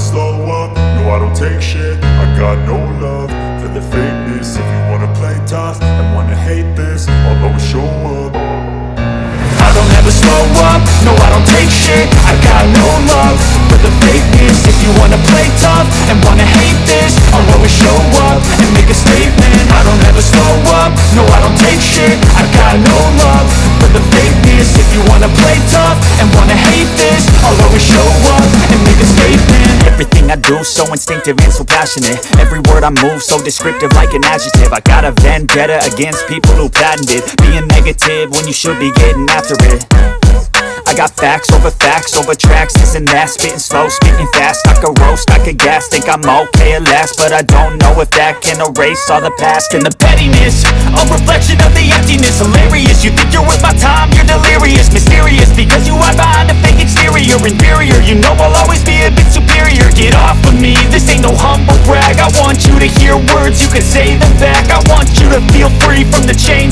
slow up, no I don't take shit. I got no love for the fakeness. If you wanna play tough and wanna hate this, I'll always show up. I don't ever slow up, no I don't take shit. I got no love for the fakeness. If you wanna play tough and wanna hate this, I'll always show up and make a statement. I don't ever slow up, no I don't take shit. I got no love for the fakeness. If you wanna play tough and wanna hate this, I'll always show up and make a statement. Everything I do so instinctive and so passionate. Every word I move so descriptive like an adjective. I got a vendetta against people who patented being negative when you should be getting after it. I got facts over tracks, this and that. Spitting slow, spitting fast, I could roast, I could gas. Think I'm okay at last, but I don't know if that can erase all the past. And the pettiness, a reflection of the emptiness. Hilarious, you think you're worth my time, you're delirious. Mysterious, because you hide behind a fake exterior. Inferior, you know I'll always be a bit superior. Get off of me, this ain't no humble brag. I want you to hear words, you can say them back. I want you to feel free from the chains